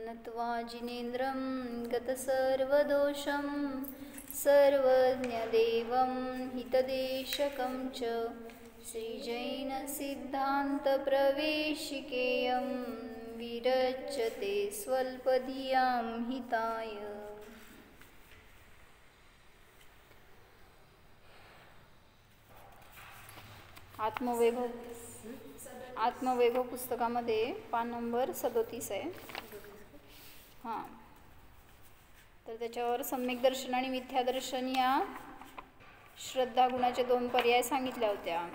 नत्वा जिनेन्द्रं गतसर्वदोषं सर्वज्ञदेवं हितदेशकं च श्रीजैनसिद्धान्तप्रवेशिकेयं विरच्यते स्वल्पधियां हिताय। आत्मवैभव पुस्तकामध्ये पान नंबर 37 आहे। हां, तर त्याच्यावर सम्यक दर्शन आणि मिथ्या दर्शन या श्रद्धा गुणाचे 2 पर्याय सांगितल्या होत्या।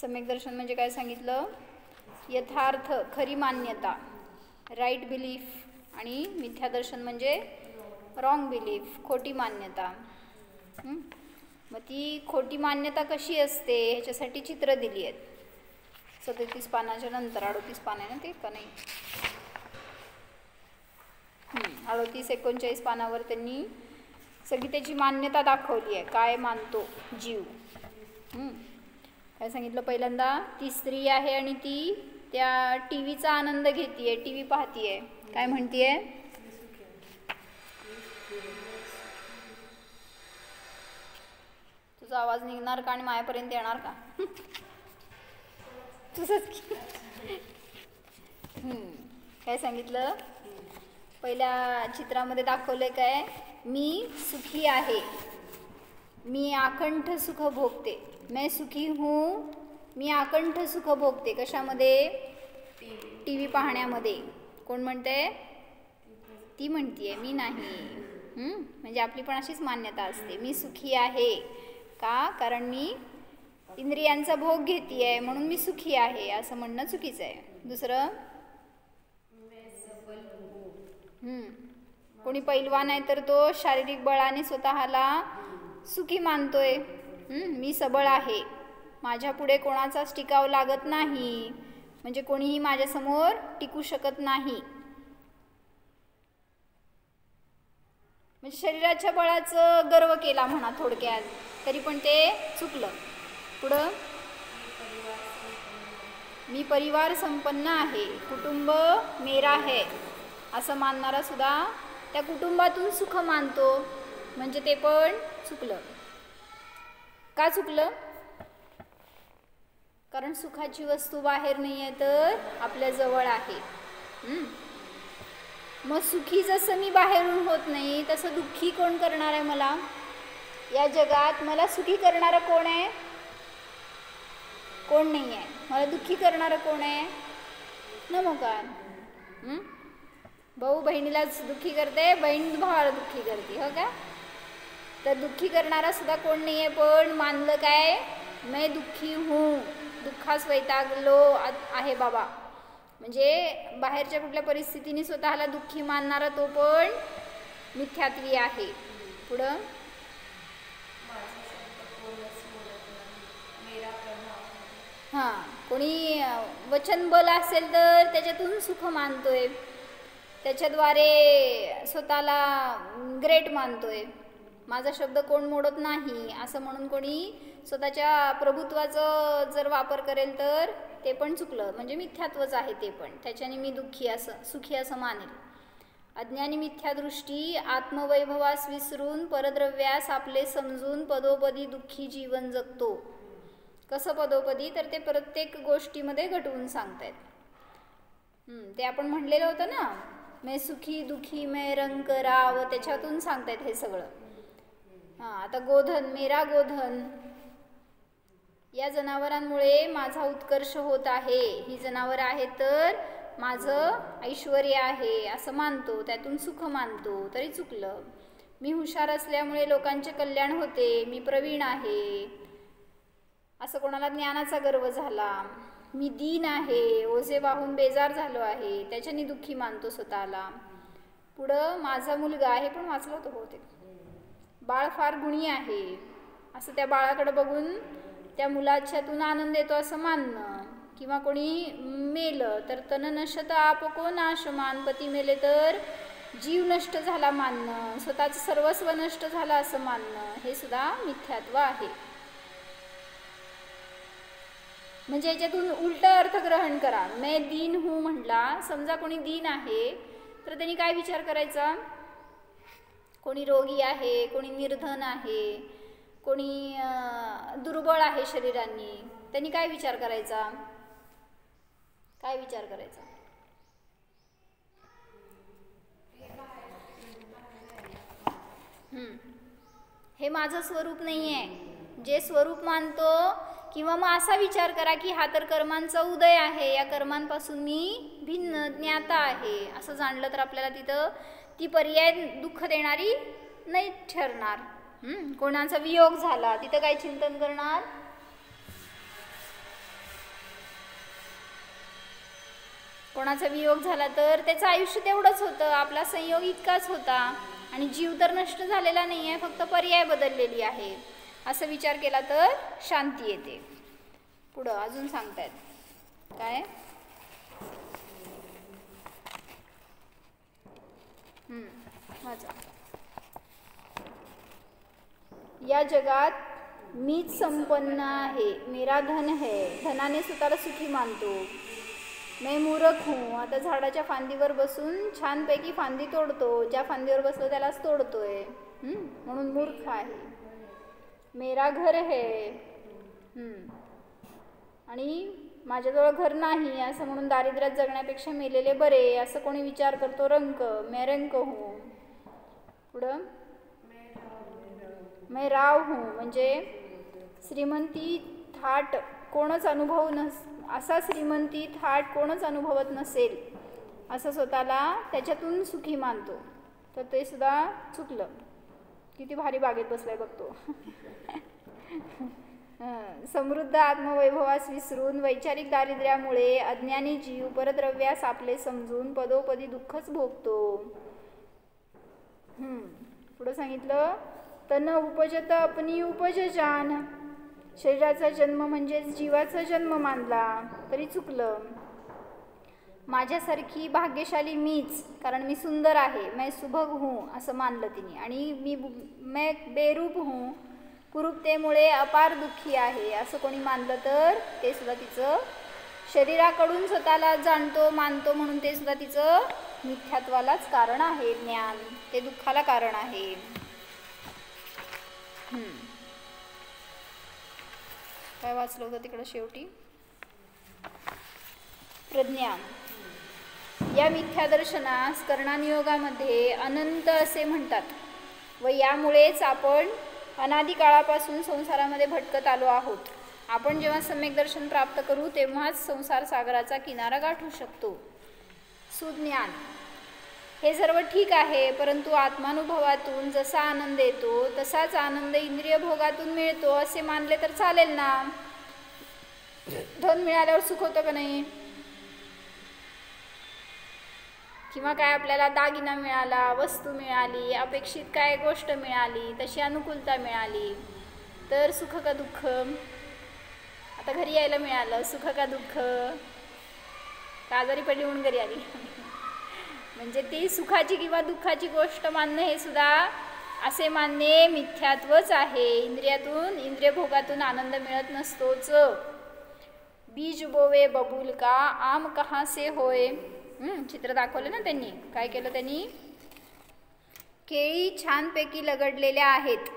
सम्यक दर्शन म्हणजे काय सांगितलं? यथार्थ, खरी मान्यता, राईट बिलीफ, आणि मिथ्या दर्शन म्हणजे रॉंग बिलीफ, खोटी मान्यता। मग ती खोटी मान्यता कशी असते ह्याच्यासाठी चित्र दिली आहेत। 37 पानाच्या नंतर 38 पान आहे ना ते, का नाही? 38-39 पानावर त्यांनी सगळी त्याची मान्यता दाखवली आहे, काय मानतो जीव। काय सांगितलं? पहिल्यांदा ती स्त्री आहे आणि ती त्या टीव्हीचा आनंद घेतीये, टीव्ही पाहतीये, काय म्हणतीये? तुझा आवाज निघणार का आणि मायापर्यंत येणार का? तुझंच काय सांगितलं? पहिल्या चित्रामध्ये दाखवलंय काय? मी सुखी आहे, मी आकंठ सुख भोगते, मैं सुखी हूँ, मी आकंठ सुख भोगते। कशामध्ये? टीव्ही पाहण्यामध्ये। कोण म्हणते? ती म्हणतीये, मी नाही। म्हणजे आपली पण अशीच मान्यता असते, मी सुखी आहे का? कारण मी इंद्रियांचा भोग घेतीये म्हणून मी सुखी आहे, असं म्हणणं चुकीचं आहे। दुसरं, कोणी पैलवान आहे तर तो शारीरिक बळाने स्वतःला सुखी मानतोय। मी सबळ आहे, माझ्या पुढे कोणाचाच टिकाव लागत नाही, म्हणजे कोणीही माझ्यासमोर टिकू शकत नाही। म्हणजे शरीराच्या बळाचं गर्व केला म्हणा थोडक्यात, तरी पण ते चुकलं। पुढं, मी परिवार संपन्न आहे, कुटुंब मेरा है, असं मानणारा सुद्धा त्या कुटुंबातून सुख मानतो, म्हणजे ते पण चुकलं। का चुकलं? कारण सुखाची वस्तू बाहेर नाही आहे तर आपल्या जवळ आहे। मग सुखी जसं मी बाहेरून होत नाही तसं दुःखी कोण करणार आहे मला? या जगात मला सुखी करणारं कोण आहे? कोण नाही आहे। मला दुःखी करणारं कोण आहे? नमोकार। भाऊ बहिणीलाच दुःखी करते, बहीण भावाला दुःखी करते, हो का? तर दुःखी करणारा सुद्धा कोण नाही आहे, पण मानलं काय? मैं दुःखी हूँ, दुःखास वैतागलो आहे बाबा। म्हणजे बाहेरच्या कुठल्या परिस्थितीने स्वतःला दुःखी मानणारा तो पण मिथ्यात्वी आहे। पुढं, कोणी वचनबल असेल तर त्याच्यातून सुख मानतोय, त्याच्याद्वारे स्वतःला ग्रेट मानतोय, माझा शब्द कोण मोडत नाही असं म्हणून कोणी स्वतःच्या प्रभुत्वाचं जर वापर करेल तर ते पण चुकलं, म्हणजे मिथ्यात्वच आहे ते पण। त्याच्याने मी दुःखी असं सुखी असं मानेल। अज्ञानी मिथ्यादृष्टी आत्मवैभवास विसरून परद्रव्यास आपले समजून पदोपदी दुःखी जीवन जगतो। कसं पदोपदी? तर ते प्रत्येक गोष्टीमध्ये घटवून सांगतायत। ते आपण म्हणलेलं होतं ना, मैं सुखी दुखी मैं रंग राव, त्याच्यातून सांगतायत हे सगळं। आता गोधन, मेरा गोधन, या जनावरांमुळे माझा उत्कर्ष होत आहे, ही जनावर आहे तर माझं ऐश्वर्य आहे असं मानतो, त्यातून सुख मानतो, तरी चुकलं। मी हुशार असल्यामुळे लोकांचे कल्याण होते, मी प्रवीण आहे, असं कोणाला ज्ञानाचा गर्व झाला। मी दीन आहे, ओझे वाहून बेजार झालो आहे, त्याच्याने दुःखी मानतो स्वतःला। पुढं, माझा मुलगा आहे, पण वाचलं होतं बहुतेक, बाळ फार गुणी आहे, असं त्या बाळाकडे बघून त्या मुलाच्यातून आनंद येतो असं मानणं। किंवा कोणी मेलं तर तन नशत आपको नाशमान, पती मेले तर जीव नष्ट झाला मानणं, स्वतःचं सर्वस्व नष्ट झालं असं मानणं, हे सुद्धा मिथ्यात्व आहे। म्हणजे याच्यातून उलटा अर्थ ग्रहण करा. मैं दीन हूँ म्हटला, समजा कोणी दीन आहे तर त्यांनी काय विचार करायचा, कोणी रोगी आहे, कोणी निर्धन आहे, कोणी दुर्बळ आहे शरीरांनी, त्यांनी काय विचार करायचा, काय विचार करायचा? हे माझं स्वरूप नाही आहे. जे स्वरूप मानतो, किंवा मग असा विचार करा की हा तर कर्मांचा उदय आहे, या कर्मांपासून मी भिन्न ज्ञाता आहे, असं जाणलं तर आपल्याला तिथं ती पर्याय दुःख देणारी नाही ठरणार. कोणाचा वियोग झाला तिथं काय चिंतन करणार, कोणाचा वियोग झाला तर त्याचं आयुष्य तेवढंच होतं, आपला संयोग इतकाच होता आणि जीव तर नष्ट झालेला नाही आहे, फक्त पर्याय बदललेली आहे, असं विचार केला तर शांती येते. पुढं अजून सांगतायत काय, या जगात मीच संपन्न आहे, मेरा धन है, धनाने स्वतःला सुखी मानतो. मैं मूर्ख हूँ, आता झाडाच्या फांदीवर बसून छानपैकी फांदी तोडतो, ज्या फांदीवर बसलो त्यालाच तोडतोय, म्हणून मूर्ख आहे. मेरा घर है, आणि माझ्याजवळ घर नाही असं म्हणून दारिद्र्यात जगण्यापेक्षा मेलेले बरे, असं कोणी विचार करतो. रंक, मैं रंक हूँ. पुढं मैं राव हूँ, म्हणजे श्रीमंती थाट कोणच असा श्रीमंती थाट कोणच अनुभवत नसेल असं स्वतःला त्याच्यातून सुखी मानतो, तर ते सुद्धा चुकलं. किती भारी बागेत बसलाय बघतो. समृद्ध आत्मवैभवास विसरून वैचारिक दारिद्र्यामुळे अज्ञानी जीव परद्रव्यास आपले समजून पदोपदी दुःखच भोगतो. पुढं सांगितलं, तन उपजत अपनी उपज जान, शरीराचा जन्म म्हणजे जीवाचा जन्म मानला तरी चुकलं. माझ्यासारखी भाग्यशाली मीच, कारण मी सुंदर आहे, मैं सुभग हूँ असं मानलं तिने, आणि मैं बेरूप हूँ, कुरूपतेमुळे अपार दुःखी आहे असं कोणी मानलं तर ते सुद्धा तिचं शरीराकडून स्वतःला जाणतो मानतो म्हणून ते सुद्धा तिचं मिथ्यात्वालाच कारण आहे. ज्ञान ते दुःखाला कारण आहे. काय वाचलं होतं तिकडं शेवटी, प्रज्ञा. या मिथ्यादर्शनास कर्णानियोगामध्ये अनंत असे म्हणतात व यामुळेच आपण अनादिकाळापासून संसारामध्ये भटकत आलो आहोत. आपण जेव्हा सम्यक दर्शन प्राप्त करू तेव्हाच संसार सागराचा किनारा गाठू शकतो. सुज्ञान. हे सर्व ठीक आहे, परंतु आत्मानुभवातून जसा आनंद येतो तसाच आनंद इंद्रिय भोगातून मिळतो असे मानले तर चालेल ना. धन मिळाल्यावर सुख होतं का नाही, किंवा काय आपल्याला दागिना मिळाला, वस्तू मिळाली, अपेक्षित काय गोष्ट मिळाली, तशी अनुकूलता मिळाली तर सुख का दुःख. आता घरी यायला मिळालं, सुख का दुःख, का आजारी पडली म्हणून घरी आली. म्हणजे ती सुखाची किंवा दुःखाची गोष्ट मानणं हे सुद्धा असे मानणे मिथ्यात्वच आहे. इंद्रियातून इंद्रिय भोगातून आनंद मिळत नसतोच. बीज बोवे बबूल का आम कहाँ से होय. चित्र दाखवलं ना त्यांनी, काय केलं त्यांनी, केळी छानपैकी लगडलेल्या आहेत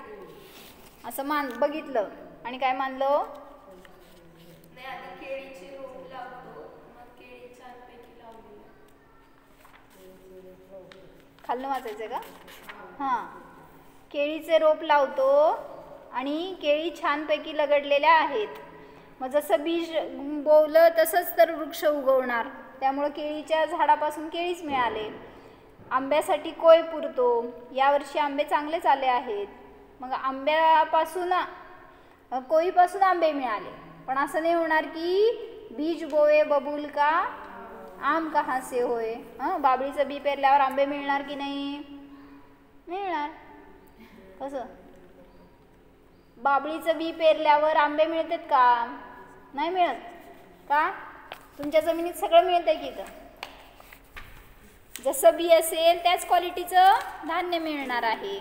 असं बघितलं आणि काय मानलं, केळीचे रोप लावतो, मग केळी छानपैकी लावली. खाल्लं वाचायचं का, हां, केळीचे रोप लावतो आणि केळी छानपैकी लगडलेल्या आहेत. मग जसं बीज बोवलं तसंच तर वृक्ष उगवणार, त्यामुळं केळीच्या झाडापासून केळीच मिळाले. आंब्यासाठी कोय पुरतो, यावर्षी आंबे चांगलेच आले आहेत, मग आंब्यापासून कोईपासून आंबे मिळाले. पण असं नाही होणार की बीज बोवे बबूल का आम कहाँ से होय. बाबळीचं बी पेरल्यावर आंबे मिळणार की नाही, मिळणार. कसं, बाबळीचं बी पेरल्यावर आंबे मिळतात का, नाही मिळत का. तुमच्या जमिनीत सगळं मिळतंय की इथं, जसं बी असेल त्याच क्वालिटीचं धान्य मिळणार आहे.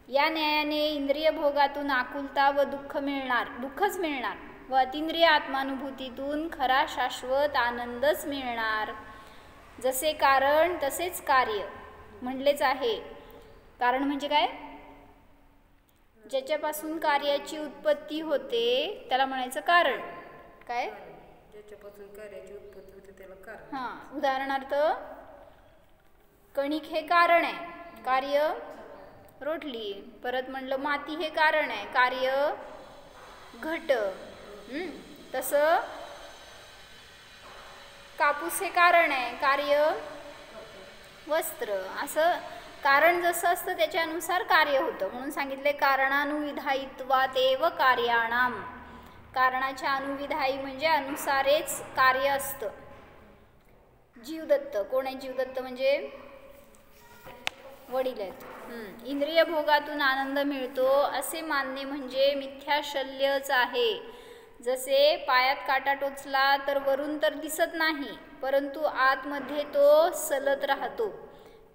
या न्यायाने इंद्रिय भोगातून आकुलता व दुःखच मिळणार. व अतिंद्रिय आत्मानुभूतीतून खरा शाश्वत आनंदच मिळणार. जसे कारण तसेच कार्य म्हणलेच आहे. कारण म्हणजे काय? ज्याच्यापासून कार्याची उत्पत्ती होते त्याला म्हणायचं कारण. काय? ज्याच्यापासून कार्याची उत्पत्ती होते त्याला कारण. हां, उदाहरणार्थ कणिक हे कारण आहे, कार्य रोटली. परत म्हणलं माती हे कारण आहे, कार्य घट. तसं कापूस हे कारण आहे, कार्य वस्त्र. असं कारण जसं असतं त्याच्यानुसार कार्य होतं. म्हणून सांगितले कारणानुविधायित्वातेव कार्याणाम. कारणाच्या अनुविधायी म्हणजे अनुसारेच कार्य असतं. जीवदत्त कोण आहे? जीवदत्त म्हणजे वडील आहेत. इंद्रिय भोगातून आनंद मिळतो असे मानणे म्हणजे मिथ्याशल्यच आहे. जसे पायात काटा टोचला तर वरून तर दिसत नाही, परंतु आतमध्ये तो सलत राहतो,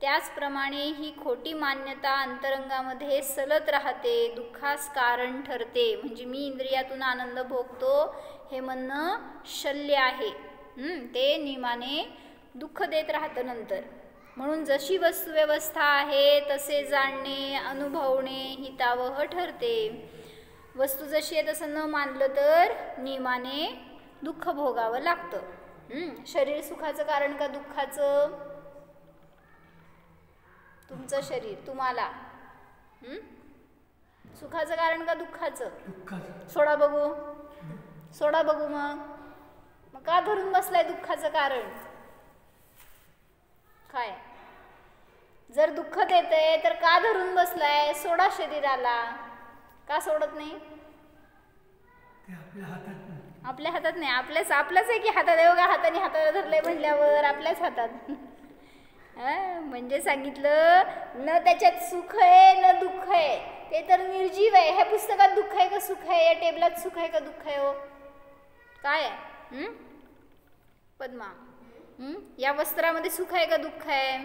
त्याचप्रमाणे ही खोटी मान्यता अंतरंगामध्ये सलत राहते, दुःखास कारण ठरते. म्हणजे मी इंद्रियातून आनंद भोगतो हे म्हणणं शल्य आहे. ते नियमाने दुःख देत राहतं नंतर. म्हणून जशी वस्तुव्यवस्था आहे तसे जाणणे अनुभवणे हितावह ठरते. वस्तू जशी आहे तसं न मानलं तर नियमाने दुःख भोगावं लागतं. शरीर सुखाचं कारण का दुःखाचं? तुमचं शरीर तुम्हाला सुखाचं कारण का दुःखाचं? सोडा बघू, सोडा बघू. मग का धरून बसलाय दुःखाचं कारण? काय? जर दुःख देतंय तर का धरून बसलाय? सोडा शरीराला. का सोडत नाही? आपल्या हातात नाही. आपल्याच आहे की हातात आहे. बघा हाताने हाताला धरलंय म्हणल्यावर आपल्याच हातात. म्हणजे सांगितलं न त्याच्यात सुख आहे न दुःख आहे, ते तर निर्जीव आहे. ह्या पुस्तकात दुःख आहे का सुख आहे? या टेबलात सुख आहे का दुःख आहे? हो काय आहे पद्मा? या वस्त्रामध्ये सुख आहे का दुःख आहे?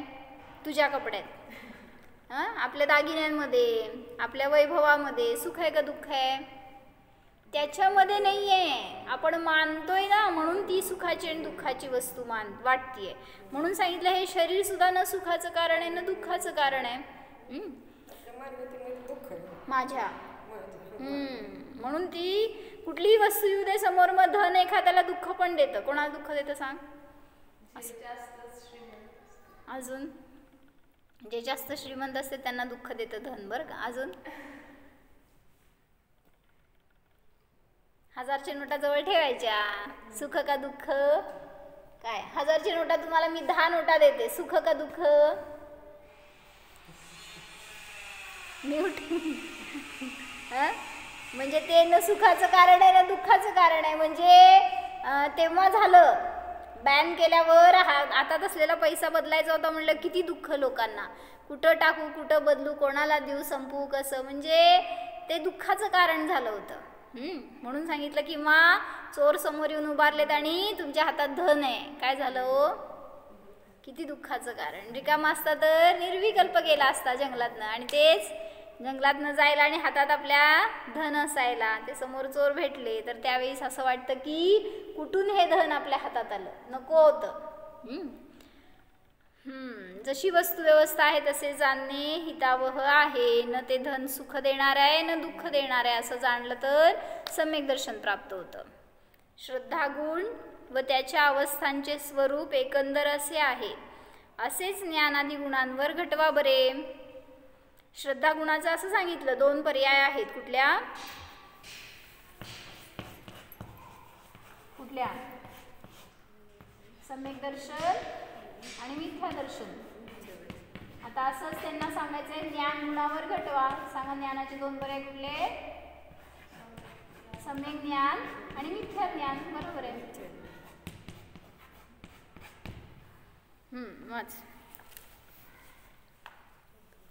तुझ्या कपड्यात, आपल्या दागिन्यांमध्ये, आपल्या वैभवामध्ये सुख आहे का दुःख आहे? त्याच्यामध्ये नाही आहे. आपण मानतोय ना, म्हणून ती सुखाची आणि दुःखाची वस्तू वाटतीये. म्हणून सांगितलं हे शरीर सुद्धा न सुखाचं कारण आहे न दुःखाचं कारण आहे. माझ्या म्हणून ती कुठलीही वस्तू येऊ दे समोर, मग धन एखाद्याला दुःख पण देतं. कोणाला दुःख देतं सांग? अजून जे जास्त श्रीमंत असते त्यांना दुःख देतं धन. बरं का? अजून 1000च्या नोटा जवळ ठेवायच्या. सुख का दुःख? काय 1000ची नोटा तुम्हाला मी 10 नोटा देते, सुख का दुःख? म्यूट. म्हणजे ते न सुखाचं कारण आहे ना दुःखाचं कारण आहे. म्हणजे तेव्हा झालं बॅन केल्यावर हातात असलेला पैसा बदलायचा होता म्हणलं किती दुःख लोकांना. कुठं टाकू, कुठं बदलू, कोणाला देऊ, संपवू कसं, म्हणजे ते दुःखाचं कारण झालं होतं. म्हणून सांगितलं की चोर समोर येऊन उभारलेत आणि तुमच्या हातात धन आहे, काय झालं हो? किती दुःखाचं कारण. रिकामा असता तर निर्विकल्प गेला असता जंगलातनं, आणि तेच जंगलातनं जायला आणि हातात आपल्या धन असायला. ते समोर चोर भेटले तर त्यावेळेस असं वाटतं की कुठून हे धन आपल्या हातात आलं, नको होतं. जशी वस्तू व्यवस्था आहे तसे जाणणे हितावह आहे. न ते धन सुख देणार आहे न दुःख देणार आहे असं जाणलं तर सम्यक दर्शन प्राप्त होतं. श्रद्धागुण व त्याच्या अवस्थांचे स्वरूप एकंदर असे आहे. असेच ज्ञानादी गुणांवर घटवा बरे. श्रद्धा गुणाचं असं सांगितलं 2 पर्याय आहेत. कुठल्या? सम्यक दर्शन आणि मिथ्या दर्शन. आता असंच त्यांना सांगायचंय ज्ञान गुणावर घटवा. सांगा ज्ञानाचे 2 पर्याय कुठले? सम्यक ज्ञान आणि मिथ्या ज्ञान. बरोबर आहे. वाच.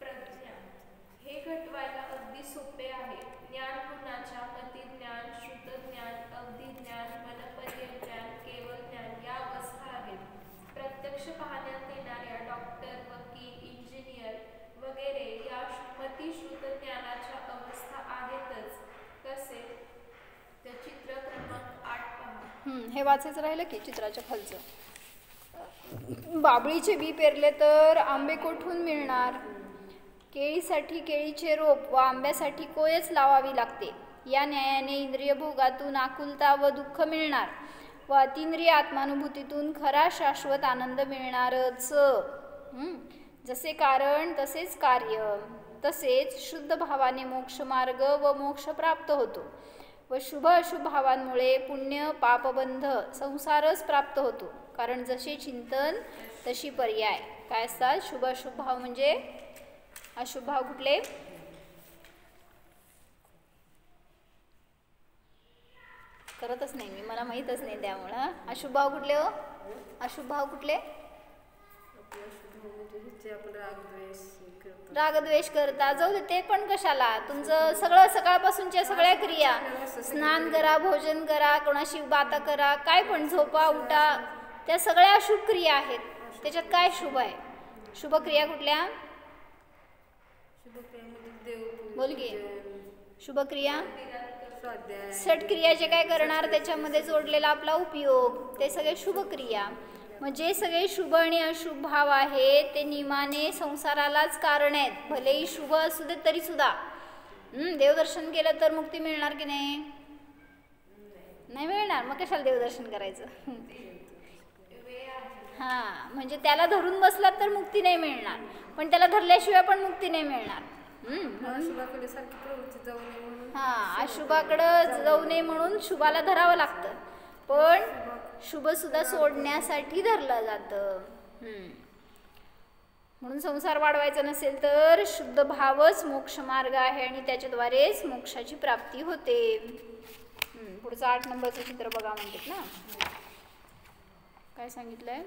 प्रज्ञा हे घटवायला अगदी सोपे आहे. ज्ञान गुणाच्या अतिज्ञान, श्रुतज्ञान, अवधिज्ञान, मनपर्यज्ञान, केवळ ज्ञान या अवस्था आहेत. प्रत्यक्ष पाहण्यात येणाऱ्या डॉक्टर, वकील, इंजिनियर वगैरे या मतिश्रुत ज्ञानाच्या अवस्था आहेतच. तसे चित्रकर्म हे वाचायचं राहिलं की चित्राच्या खालचं. बाबळीचे बी पेरले तर आंबे कोठून मिळणार. केळीसाठी केळीचे रोप व आंब्यासाठी कोयच लावावी लागते. या न्यायाने इंद्रिय भोगातून आकुलता व दुःख मिळणार व अतिंद्रिय आत्मानुभूतीतून खरा शाश्वत आनंद मिळणारच. जसे कारण तसेच कार्य. तसेच शुद्ध भावाने मोक्षमार्ग व मोक्ष प्राप्त होतो व शुभ अशुभ भावांमुळे पुण्य पापबंध संसारच प्राप्त होतो. कारण जसे चिंतन तशी पर्याय. काय असतात शुभ अशुभ भाव म्हणजे. अशुभ भाव कुठले. करतच नाही मी, मला माहीतच नाही त्यामुळं. अशुभ भाव कुठले हो. अशुभ भाव कुठले. रागद्वेष करता. जाऊ दे ते पण कशाला. तुमचं सगळं सकाळपासूनच्या सगळ्या क्रिया, स्नान करा, भोजन करा, कोणाशी बाता करा, काय पण झोपा उठा, त्या सगळ्या अशुभ क्रिया आहेत. त्याच्यात काय शुभ आहे. शुभ क्रिया कुठल्या. बोल की. शुभ क्रिया षटक्रिया जे काय करणार त्याच्यामध्ये जोडलेला आपला उपयोग, ते सगळे शुभ क्रिया. मग जे सगळे शुभ आणि अशुभ भाव आहेत ते नियमाने संसारालाच कारण आहेत. भलेही शुभ असू दे तरी सुद्धा. देवदर्शन केलं तर मुक्ती मिळणार की नाही. नाही मिळणार. मग कशाला देवदर्शन करायचं. हां म्हणजे त्याला धरून बसलात तर मुक्ती नाही मिळणार, पण त्याला धरल्याशिवाय पण मुक्ती नाही मिळणार. हां अशुभाकडं जाऊ नये म्हणून शुभाला धरावं लागतं, पण शुभ सुद्धा सोडण्यासाठी धरलं जातं. म्हणून संसार वाढवायचा नसेल तर शुद्ध भावच मोक्ष मार्ग आहे आणि त्याच्याद्वारेच मोक्षाची प्राप्ती होते. पुढचं 8 नंबरचं चित्र बघा म्हणतात ना. काय सांगितलंय.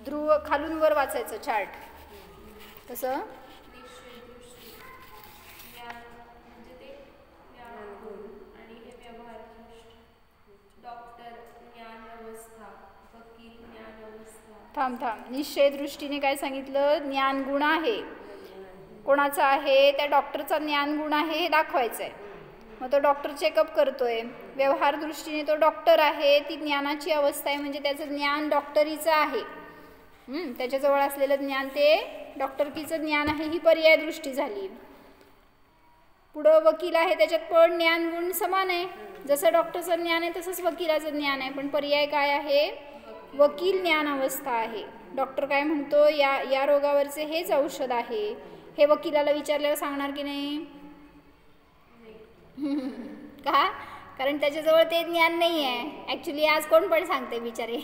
ध्रुव खालून वर वाचायचं चार्ट. कसं थांब. निश्चय दृष्टीने काय सांगितलं. ज्ञान गुण आहे. कोणाचा आहे. त्या डॉक्टरचा ज्ञान गुण आहे हे दाखवायचं आहे. मग तो डॉक्टर चेकअप करतोय. व्यवहार दृष्टीने तो डॉक्टर आहे. ती ज्ञानाची अवस्था आहे म्हणजे त्याचं ज्ञान डॉक्टरीचं आहे. त्याच्याजवळ असलेलं ज्ञान ते डॉक्टरकीचं ज्ञान आहे. ही पर्याय दृष्टी झाली. पुढं वकील आहे. त्याच्यात पण ज्ञान गुण समान आहे. जसं डॉक्टरचं ज्ञान आहे तसंच वकिलाचं ज्ञान आहे, पण पर्याय काय आहे. वकील ज्ञान अवस्था आहे. डॉक्टर काय म्हणतो या रोगावरचे हेच औषध आहे, हे वकिलाला विचारल्यावर सांगणार की नाही. का. कारण त्याच्याजवळ ते ज्ञान नाही आहे. ॲक्च्युली आज कोण पण सांगते बिचारे.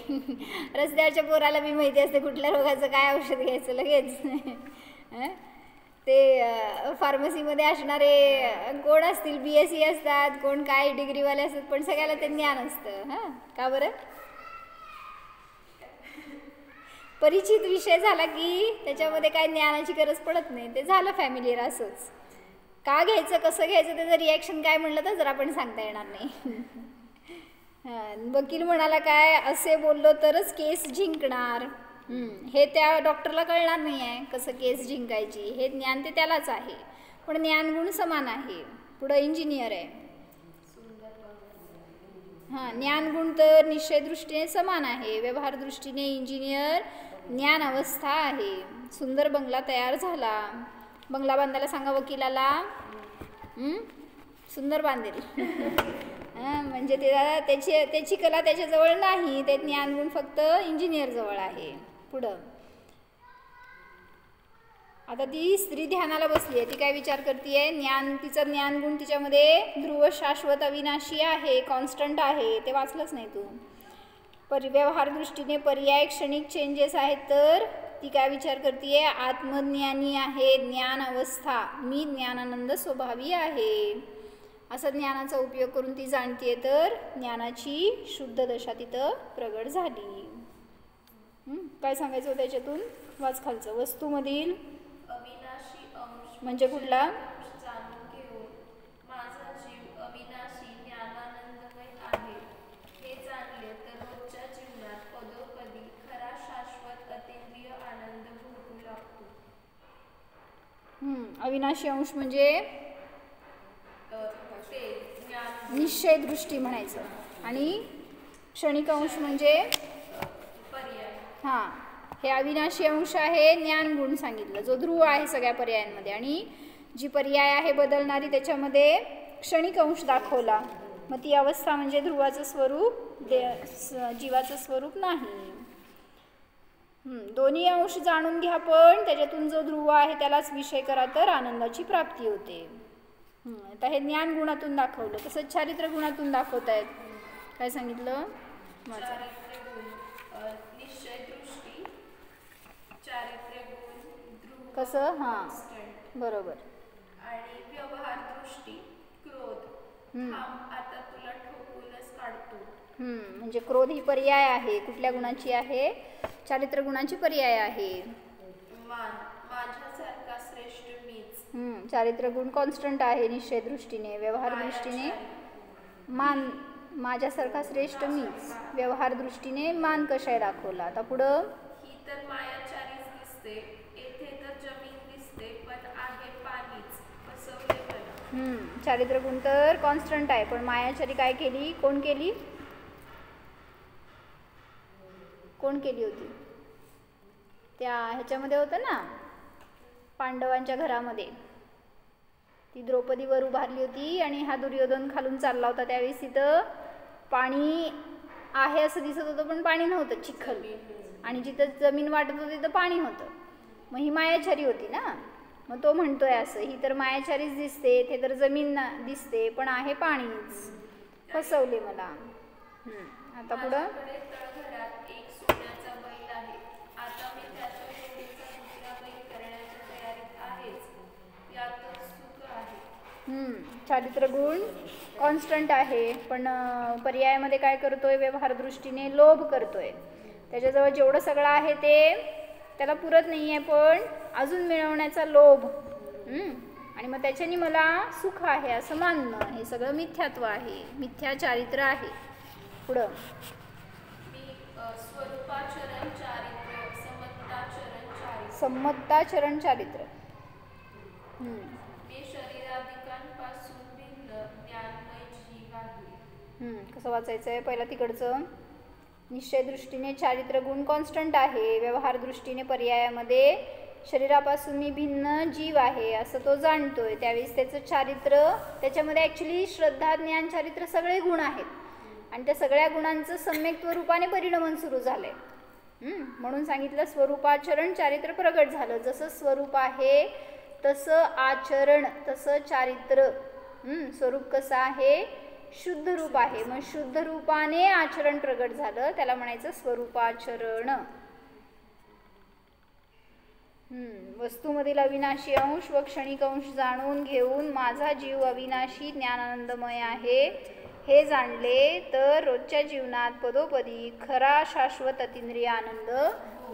रस्त्यावरच्या पोराला बी माहिती असते कुठल्या रोगाचं काय औषध घ्यायचं लगेच. ते फार्मसीमध्ये असणारे कोण असतील BSc असतात, कोण काय डिग्रीवाले असतात, पण सगळ्याला ते ज्ञान असतं. हां का बरं. परिचित विषय झाला की त्याच्यामध्ये काय ज्ञानाची गरज पडत नाही. ते झालं फॅमिलीला. असंच का घ्यायचं कसं घ्यायचं त्याचं रिॲक्शन काय म्हणलं तर जरा पण सांगता येणार नाही. वकील म्हणाला काय असे बोललो तरच केस जिंकणार. हे त्या डॉक्टरला कळणार नाही आहे कसं केस जिंकायची. हे ज्ञान ते त्यालाच आहे, पण ज्ञानगुण समान आहे. पुढं इंजिनियर आहे. ज्ञानगुण तर निश्चय दृष्टीने समान आहे. व्यवहार दृष्टीने इंजिनियर ज्ञान अवस्था आहे. सुंदर बंगला तयार झाला. बंगला बांधायला सांगा वकिलाला, सुंदर बांधेल. म्हणजे त्याची कला त्याच्याजवळ नाही. ते ज्ञानगुण फक्त इंजिनियरजवळ आहे. पुढं आता ती स्त्री ध्यानाला बसली आहे. ती काय विचार करते. तिचा ज्ञानगुण तिच्यामध्ये ध्रुव शाश्वत अविनाशी आहे, कॉन्स्टंट आहे. ते वाचलंच नाही तू. व्यवहार दृष्टीने पर्याय क्षणिक चेंजेस आहेत, तर ती काय विचार करते. आत्मज्ञानी आहे. ज्ञान अवस्था मी ज्ञानानंद स्वभावी आहे असा ज्ञानाचा उपयोग करून ती जाणतीये, तर ज्ञानाची शुद्ध दशा तिथं प्रगट झाली. काय सांगायचं होतं त्याच्यातून. वाच खालचं. वस्तूमधील अविनाशी अंश म्हणजे कुठला. जाणून घेऊन माझा जीव अविनाशी ज्ञानानंदमय आहे हे जाणले तर अविनाशी अंश म्हणजे ते ज्ञान निश्चय दृष्टी म्हणायचं. आणि क्षणिक अंश म्हणजे पर्याय. हां, हे अविनाशी अंश आहे. ज्ञान गुण सांगितलं जो ध्रुव आहे सगळ्या पर्यायांमध्ये. आणि जी पर्याय आहे बदलणारी त्याच्यामध्ये क्षणिक अंश दाखवला. मग ती अवस्था म्हणजे ध्रुवाचं स्वरूप, जीवाचं स्वरूप नाही. दोन्ही अंश जाणून घ्या, पण त्याच्यातून जो ध्रुव आहे त्यालाच विषय करा तर आनंदाची प्राप्ती होते. आता हे ज्ञान गुणातून दाखवलं. तसंच चारित्र्य गुणातून दाखवतायत. काय सांगितलं? चारित्र्य गुण निश्चय दृष्टी, चारित्र्य गुण ध्रुव कसं? हां, constant. बरोबर. आणि व्यवहार दृष्टी क्रोध. आता तुला ठोकूनच काढतो. म्हणजे क्रोध ही पर्याय आहे. कुठल्या गुणाची आहे? चारित्र्य गुणाची पर्याय आहे. मान माझ्यासारखा श्रेष्ठ मीच. चारित्र्य गुण कॉन्स्टंट आहे निश्चय दृष्टीने. व्यवहार दृष्टीने मान माझ्यासारखा श्रेष्ठ मीच. व्यवहार दृष्टीने मान कशाय दाखवला. आता पुढं ही तर मायाचारीच दिसते, येथे तर जमीन दिसते, पण आहे पाणीच, फसवले मला. चारित्र्य गुण तर कॉन्स्टंट आहे, पण मायाचारी काय केली? कोण केली? कोण केली होती? त्या ह्याच्यामध्ये होतं ना, पांडवांच्या घरामध्ये ती द्रौपदी वर उभारली होती आणि हा दुर्योधन खालून चालला होता. त्यावेळेस तिथं पाणी आहे असं दिसत होतं, पण पाणी नव्हतं, चिखल. आणि जिथं जमीन वाटत होती तिथं पाणी होतं. मग ही मायाचारी होती ना. मग तो म्हणतोय असं, ही तर मायाचारीच दिसते, ते तर जमीन दिसते, पण आहे पाणीच, फसवले मला. आता पुढं तळघरात एक सोन्याचा बैल आहे. आता मी त्याच्या जोडीचा दुसरा बैल करण्याच्या तयारीत आहेच. यातच सुख आहे. चारित्र्य गुण कॉन्स्टंट आहे, पण पर्यायामध्ये काय करतोय? व्यवहार दृष्टीने लोभ करतोय. त्याच्याजवळ जेवढं सगळं आहे ते त्याला पुरत नाही आहे, पण अजून मिळवण्याचा लोभ. आणि मग त्याच्याने मला सुख आहे असं मानणं, हे सगळं मिथ्यात्व आहे, मिथ्या चारित्र्य आहे. पुढं मी स्वरूपाचरण चारित्र्य, समत्ताचरण चारित्र्य. समत्ताचरण चारित्र्य. मी शरीराधिकांपासून भिन्न ज्ञानमय जीव आहे. कसं वाचायचं आहे? पहिला तिकडचं निश्चय दृष्टीने चारित्र्य गुण कॉन्स्टंट आहे. व्यवहार दृष्टीने पर्यायामध्ये शरीरापासून मी भिन्न जीव आहे असं तो जाणतोय. त्यावेळेस त्याचं चारित्र्य, त्याच्यामध्ये ॲक्च्युली श्रद्धा, ज्ञान, चारित्र्य सगळे गुण आहेत. आणि त्या सगळ्या गुणांचं सम्यक्त्व रूपाने परिणमन सुरू झालंय. म्हणून सांगितलं स्वरूपाचरण चारित्र्य प्रगट झालं. जसं स्वरूप आहे तसं आचरण, तसं चारित्र्य. स्वरूप कसं आहे? शुद्ध रूप आहे. मग शुद्ध रूपाने आचरण प्रगट झालं, त्याला म्हणायचं स्वरूपाचरण. वस्तूमधील अविनाशी अंश व क्षणिक अंश जाणून घेऊन माझा जीव अविनाशी ज्ञानानंदमय आहे हे जाणले तर रोजच्या जीवनात पदोपदी खरा शाश्वत अतिंद्रिय आनंद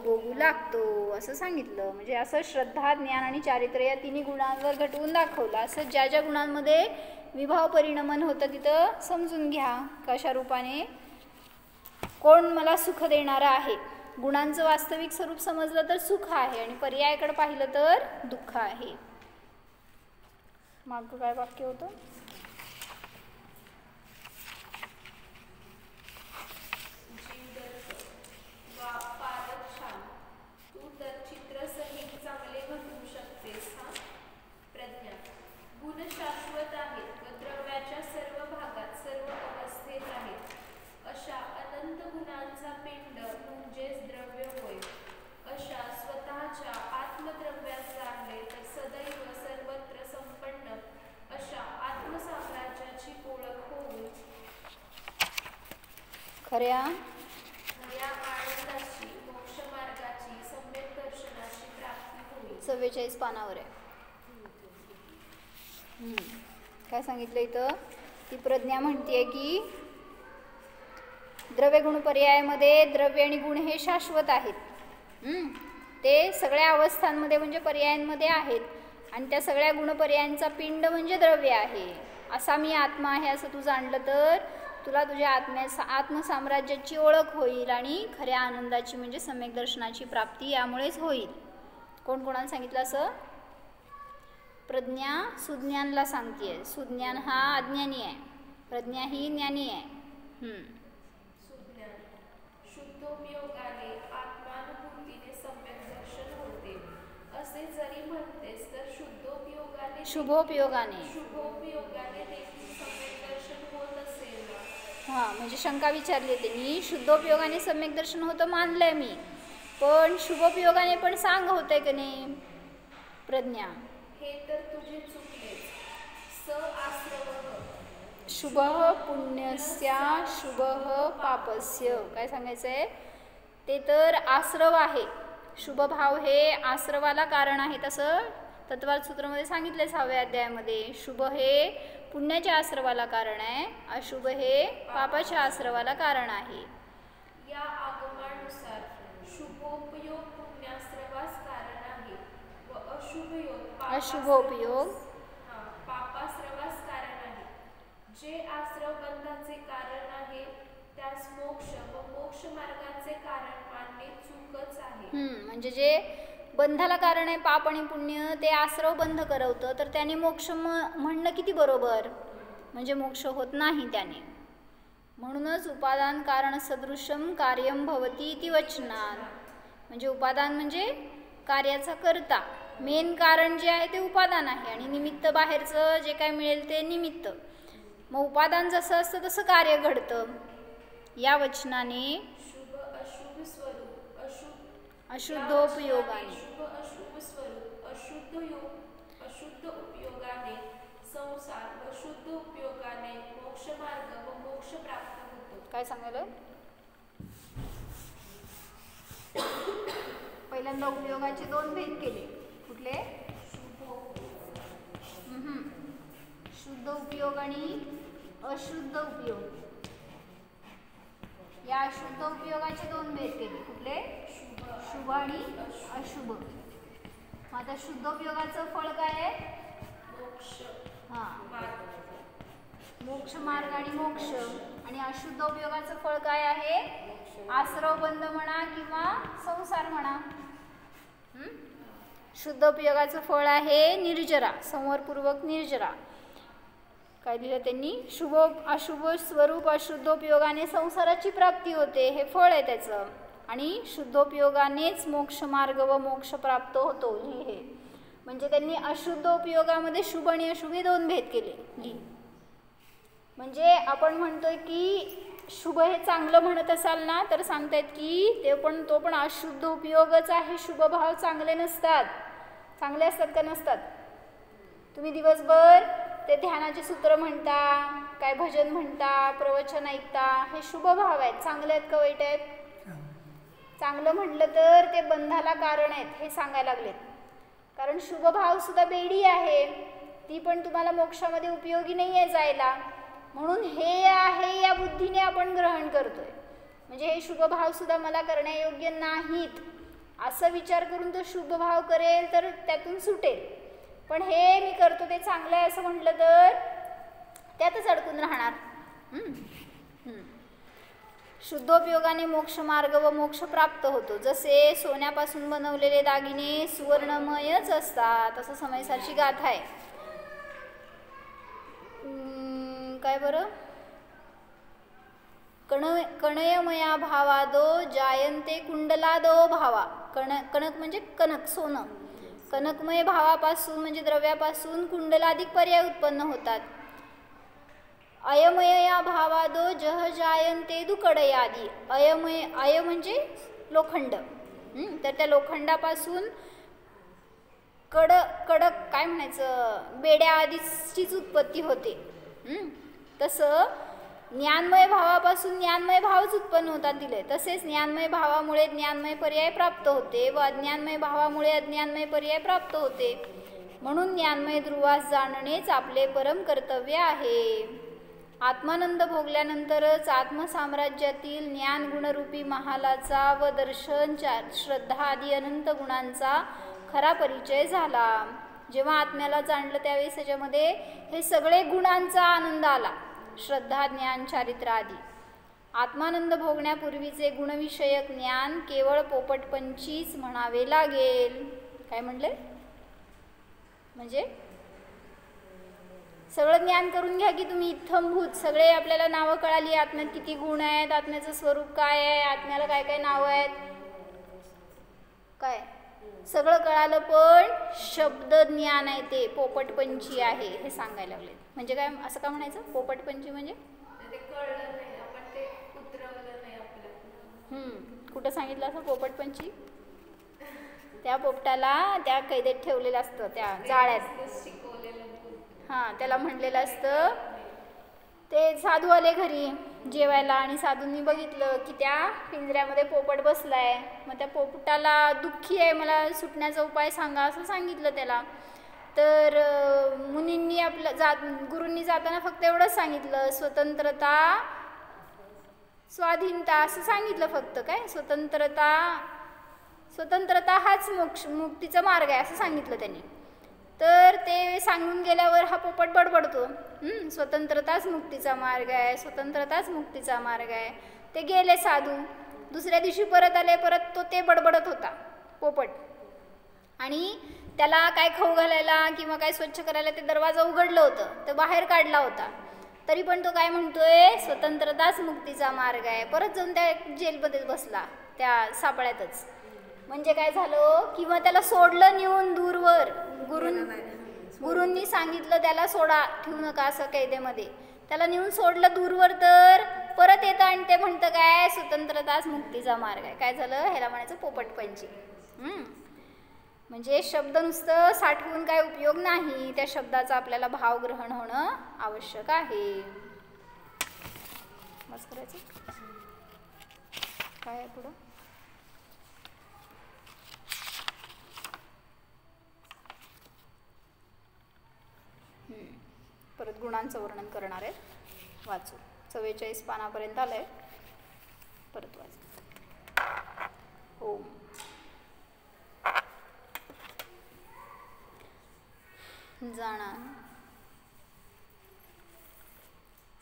भोगू लागतो असं सांगितलं. म्हणजे असं श्रद्धा, ज्ञान आणि चारित्र्य या तिन्ही गुणांवर घटवून दाखवलं. असं ज्या ज्या गुणांमध्ये विभाव परिणमन होतं तिथं समजून घ्या कशा रूपाने कोण मला सुख देणारं आहे. गुणांचं वास्तविक स्वरूप समजलं तर सुख आहे, आणि पर्यायाकडे पाहिलं तर दुःख आहे. मागं काय वाक्य होतं? खऱ्या आनंदाची, मोक्षमार्गाची, सम्यक दर्शनाची प्राप्ती होईल. 44 पानावर आहे. काय सांगितलं इथं? ती प्रज्ञा म्हणते की द्रव्यगुण पर्यायामध्ये द्रव्य आणि गुण हे शाश्वत आहेत. ते सगळ्या अवस्थांमध्ये म्हणजे पर्यायांमध्ये आहेत, आणि त्या सगळ्या गुणपर्यायांचा पिंड म्हणजे द्रव्य आहे. असा मी आत्मा आहे असं तू जाणलं तर तुला तुझ्या आत्मसाम्राज्याची ओळख होईल, आणि खऱ्या आनंदाची म्हणजे सम्यक दर्शनाची प्राप्ती यामुळेच होईल. कोण कोणाला सांगितलं असं? प्रज्ञा सुज्ञानला सांगतेय. सुज्ञान हा अज्ञानी आहे, प्रज्ञा ही ज्ञानी आहे. सुज्ञान शुद्धोपयोगाने आत्मानुभूतीने सम्यक दर्शन होते असे जरी म्हणतेस तर शुद्धोपयोगाने शुभोपयोगाने देखील सम्यक दर्शन होत असेल ना. हां, म्हणजे शंका विचारली त्यांनी. शुद्धोपयोगाने सम्यक दर्शन होतं मानलंय मी, पण शुभोपयोगाने पण सांग होतंय की नाही प्रज्ञा. हे तर तुझे चुकलेच. स आश्रवः शुभ पुण्यस्या शुभ पापस्य. काय सांगायचंय, ते तर आश्रव आहे. शुभभाव हे आश्रवाला कारण आहे, तसं तत्वार्थ सूत्रामध्ये सांगितले 6व्या अध्यायामध्ये. शुभ हे पुण्याच्या आश्रवाला कारण आहे, अशुभ हे पापाच्या आश्रवाला कारण आहे. या आगमानुसार शुभोपयोग पुण्याश्रवास कारण आहे व अशुभोपयोग पापाश्रवास कारण आहे. जे आश्रव बंधाचे कारण आहे त्यास मोक्ष व मोक्ष मार्गाचे कारण मानणे चूकच आहे. म्हणजे जे बंधाला कारण आहे पाप आणि पुण्य, ते आश्रव बंध करवतं, तर त्याने मोक्ष म्हणणं किती बरोबर, म्हणजे मोक्ष होत नाही त्याने. म्हणूनच उपादान कारण सदृशम कार्यम भवती इति वचनात. म्हणजे उपादान म्हणजे कार्याचा करता, मेन कारण जे आहे ते उपादान आहे आणि निमित्त बाहेरचं जे काय मिळेल ते निमित्त. मग उपादान जसं असतं तसं कार्य घडतं. या वचनाने शुभ अशुभ स्वरूप अशुद्धोपयोगाने शुभ अशुभ स्वरूप अशुद्ध उपयोगाने संसार व शुद्ध उपयोगाने मोक्ष मार्ग व मोक्ष प्राप्त होतो. काय सांगायला, पहिल्यांदा उपयोगाचे 2 भेद केले. कुठले, शुद्ध उपयोग आणि अशुद्ध उपयोग. या अशुद्ध उपयोगाचे 2 भेद केले. कुठले, शुभ आणि अशुभ. आता शुद्ध उपयोगाचं फळ काय आहे, मोक्ष मोक्ष मार्ग आणि मोक्ष. आणि अशुद्ध उपयोगाचं फळ काय आहे, आश्रव बंध म्हणा किंवा संसार म्हणा. शुद्ध उपयोगाचं फळ आहे निर्जरा, संवरपूर्वक निर्जरा. काय दिलं त्यांनी, शुभ अशुभ स्वरूप अशुद्धोपयोगाने संसाराची प्राप्ती होते, हे फळ आहे त्याचं. आणि शुद्धोपयोगानेच मोक्ष मार्ग व मोक्ष प्राप्त होतो, हे. म्हणजे त्यांनी अशुद्ध उपयोगामध्ये शुभ आणि अशुभ हे 2 भेद केले. म्हणजे आपण म्हणतोय की शुभ हे चांगलं म्हणत असाल ना, तर सांगतायत की तो पण अशुद्ध उपयोगच आहे. शुभ भाव चांगले नसतात. चांगले असतात का नसतात. तुम्ही दिवसभर ते ध्यानाचे सूत्र म्हणता, काय भजन म्हणता, प्रवचन ऐकता, हे शुभ भाव आहेत. चांगले आहेत का वाईट आहेत. चांगलं म्हटलं तर ते बंधाला कारण आहेत हे सांगायला लागलेत. कारण शुभ भाव सुद्धा बेडी आहे, ती पण तुम्हाला मोक्षामध्ये उपयोगी नाही आहे जायला. म्हणून हे आहे या बुद्धीने आपण ग्रहण करतोय. म्हणजे हे शुभ भाव सुद्धा मला करण्यायोग्य नाहीत असं विचार करून तो शुभ भाव करेल तर त्यातून सुटेल. पण हे मी करतो ते चांगलं आहे असं म्हटलं तर त्यातच अडकून राहणार. शुद्धोपयोगाने मोक्ष मार्ग व मोक्ष प्राप्त होतो. जसे सोन्यापासून बनवलेले दागिने सुवर्णमयच असतात, तसं समयसारची गाथा आहे. काय बरं, कणयमया भावादो जायंते कुंडलादो भावा. कणक म्हणजे कनक, सोनं. कनकमय भावापासून म्हणजे द्रव्यापासून कुंडलाधिक पर्याय उत्पन्न होतात. अयमया भावादो जह जायंते दुकडयादी. अय म्हणजे लोखंड. तर त्या लोखंडापासून कडक काय म्हणायचं, बेड्या आदीचीच उत्पत्ती होते. तसं ज्ञानमय भावापासून ज्ञानमय भावच उत्पन्न होतात दिले. तसेच ज्ञानमय भावामुळे ज्ञानमय पर्याय प्राप्त होते व अज्ञानमय भावामुळे अज्ञानमय पर्याय प्राप्त होते. म्हणून ज्ञानमय ध्रुवास जाणणेच आपले परम कर्तव्य आहे. आत्मानंद भोगल्यानंतरच आत्मसाम्राज्यातील ज्ञान गुणरूपी महालाचा व दर्शन श्रद्धा आदी अनंत गुणांचा खरा परिचय झाला. जेव्हा आत्म्याला जाणलं त्यावेळेस त्याच्यामध्ये हे सगळे गुणांचा आनंद आला, श्रद्धा, ज्ञान, चारित्र आदी. आत्मानंद भोगण्यापूर्वीचे गुणविषयक ज्ञान केवळ पोपटपंचीच म्हणावे लागेल. काय म्हणले, म्हणजे सगळं ज्ञान करून घ्या की तुम्ही इत्थंभूत. सगळे आपल्याला नावं कळाली, आत्म्यात किती गुण आहेत, आत्म्याचं स्वरूप काय आहे, आत्म्याला काय काय नावं आहेत, काय सगळं कळालं. पण शब्द ज्ञान आहे ते पोपटपंची आहे हे सांगायला लागले. म्हणजे काय, असं का म्हणायचं पोपटपंची म्हणजे? ते कळलं नाही, आपण ते उतरवलं नाही आपल्याला. कुठं सांगितलं असं पोपटपंची? त्या पोपटाला त्या कैदेत ठेवलेलं असतं त्या जाळ्यात. हां, त्याला म्हणलेलं असतं. ते साधू आले घरी जेवायला आणि साधूंनी बघितलं की त्या पिंजऱ्यामध्ये पोपट बसलाय. मग त्या पोपटाला दुःखी आहे, मला सुटण्याचा उपाय सांगा असं सांगितलं त्याला. तर मुनींनी गुरूंनी जाताना फक्त एवढंच सांगितलं, स्वतंत्रता स्वाधीनता असं सांगितलं फक्त. काय स्वतंत्रता हाच मुक्तीचा मार्ग आहे असं सांगितलं त्यांनी. तर ते सांगून गेल्यावर हा पोपट बडबडतो, स्वतंत्रताच मुक्तीचा मार्ग आहे, स्वतंत्रताच मुक्तीचा मार्ग आहे. ते गेले साधू. दुसऱ्या दिवशी परत आले, परत ते बडबडत होता पोपट. आणि त्याला काय खाऊ घालायला किंवा काय स्वच्छ करायला ते दरवाजा उघडलं होतं, तर बाहेर काढला होता. तरी पण तो काय म्हणतोय, स्वतंत्रताच मुक्तीचा मार्ग आहे. परत जाऊन त्या जेलमध्ये बसला, त्या सापळ्यातच. म्हणजे काय झालं, किंवा त्याला सोडलं नेऊन दूरवर. गुरूंनी सांगितलं त्याला सोडा, ठेवू नका असं कैदेमध्ये. त्याला नेऊन सोडलं दूरवर, तर परत येतं आणि ते म्हणतं काय, स्वतंत्रताच मुक्तीचा मार्ग आहे. काय झालं, ह्याला म्हणायचं पोपटपंची. म्हणजे शब्द नुसतं साठवून काय उपयोग नाही, त्या शब्दाचा आपल्याला भावग्रहण होणं आवश्यक आहे. बस करायचं काय आहे पुढं. परत गुणांचं वर्णन करणार आहे, वाचू. 44 पानापर्यंत आलंय, परत वाचू. ओम. जाणा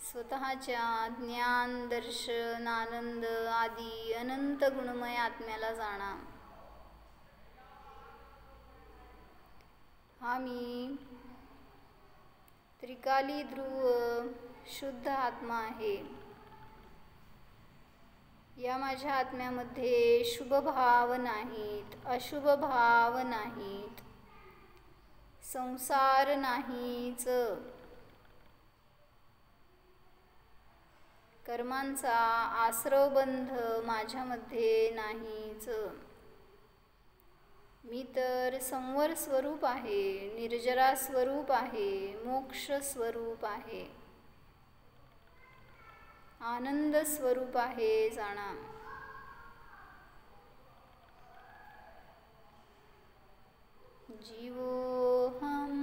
स्वतःच्या ज्ञान, दर्शन, आनंद आदी अनंत गुणमय आत्म्याला जाणा. हा मी त्रिकाली ध्रुव शुद्ध आत्मा आहे. या माझ्या आत्म्यामध्ये शुभ भाव नाहीत, अशुभ भाव नाहीत, संसार नाहीच, कर्मांचा आश्रवबंध माझ्यामध्ये नाहीच. मी तर संवर स्वरूप आहे, निर्जरा स्वरूप आहे, मोक्ष स्वरूप आहे, आनंद स्वरूप आहे. जाणा जीवोऽहम्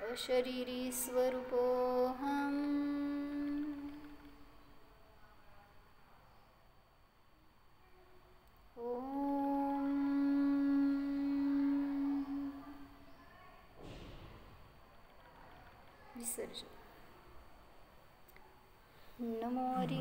अशरीरी स्वरूपोऽहम्. ओम. विसर्जन. नमो हरि.